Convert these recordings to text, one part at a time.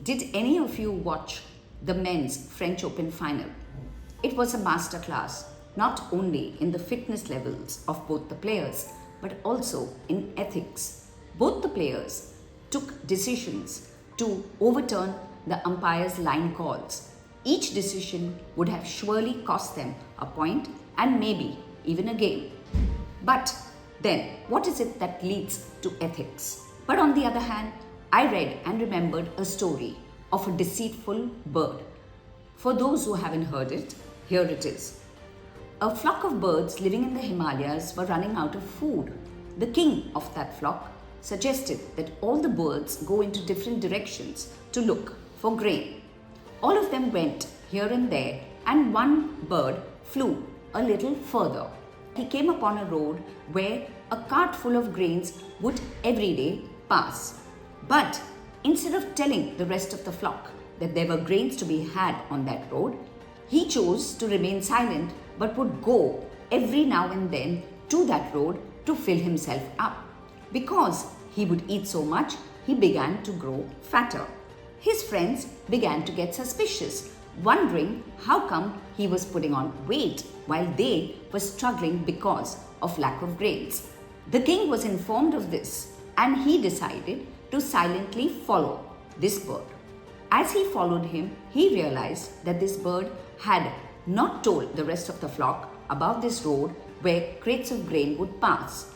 Did any of you watch the men's French Open final? It was a masterclass, not only in the fitness levels of both the players, but also in ethics. Both the players took decisions to overturn the umpire's line calls. Each decision would have surely cost them a point and maybe even a game. But then, what is it that leads to ethics? But on the other hand, I read and remembered a story of a deceitful bird. For those who haven't heard it, here it is. A flock of birds living in the Himalayas were running out of food. The king of that flock suggested that all the birds go into different directions to look for grain. All of them went here and there, and one bird flew a little further. He came upon a road where a cart full of grains would every day pass. But instead of telling the rest of the flock that there were grains to be had on that road, he chose to remain silent but would go every now and then to that road to fill himself up. Because he would eat so much, he began to grow fatter. His friends began to get suspicious, wondering how come he was putting on weight while they were struggling because of lack of grains. The king was informed of this, and he decided to silently follow this bird. As he followed him, he realized that this bird had not told the rest of the flock about this road where crates of grain would pass.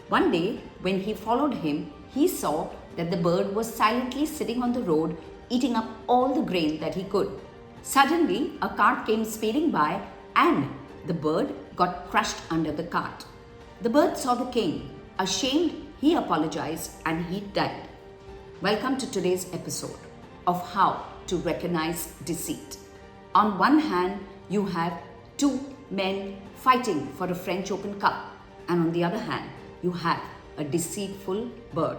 One day, when he followed him, he saw that the bird was silently sitting on the road, eating up all the grain that he could. Suddenly, a cart came speeding by, and the bird got crushed under the cart. The bird saw the king. Ashamed, he apologized and he died. Welcome to today's episode of how to recognize deceit. On one hand, you have two men fighting for a French Open Cup, and on the other hand, you have a deceitful bird.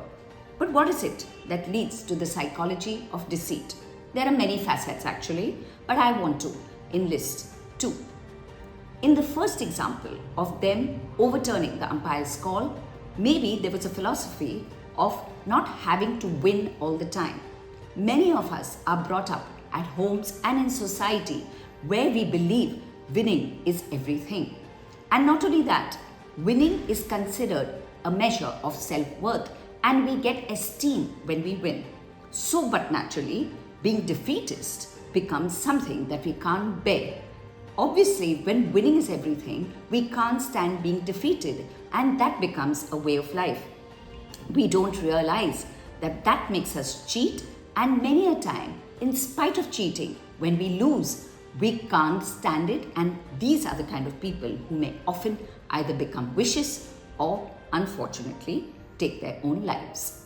But what is it that leads to the psychology of deceit? There are many facets actually, but I want to enlist two. In the first example of them overturning the umpire's call, maybe there was a philosophy of not having to win all the time. Many of us are brought up at homes and in society where we believe winning is everything. And not only that, winning is considered a measure of self-worth, and we get esteem when we win. So, but naturally, being defeatist becomes something that we can't bear. Obviously, when winning is everything, we can't stand being defeated, and that becomes a way of life. We don't realize that that makes us cheat, and many a time, in spite of cheating, when we lose, we can't stand it, and these are the kind of people who may often either become vicious or, unfortunately, take their own lives.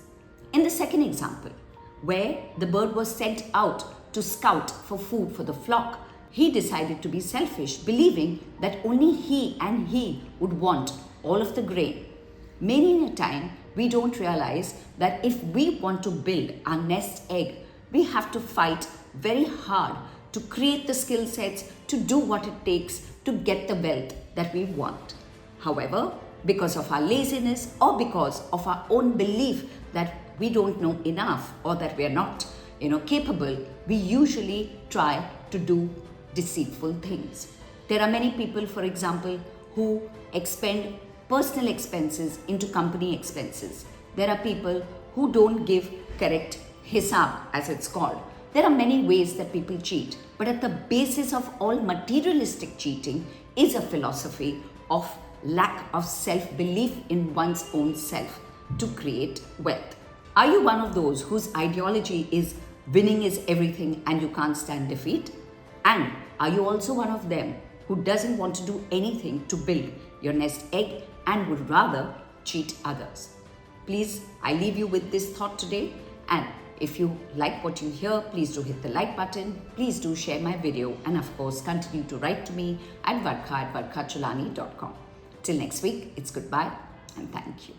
In the second example, where the bird was sent out to scout for food for the flock, he decided to be selfish, believing that only he and he would want all of the grain. Many a time, we don't realize that if we want to build our nest egg, we have to fight very hard to create the skill sets, to do what it takes to get the wealth that we want. However, because of our laziness or because of our own belief that we don't know enough or that we are not capable, we usually try to do deceitful things. There are many people, for example, who expend personal expenses into company expenses. There are people who don't give correct hisab, as it's called. There are many ways that people cheat, but at the basis of all materialistic cheating is a philosophy of lack of self-belief in one's own self to create wealth. Are you one of those whose ideology is winning is everything and you can't stand defeat? And are you also one of them who doesn't want to do anything to build your nest egg and would rather cheat others? Please, I leave you with this thought today, and if you like what you hear, please do hit the like button, please do share my video, and of course continue to write to me at varkha@varkhacholani.com. Till next week, it's goodbye and thank you.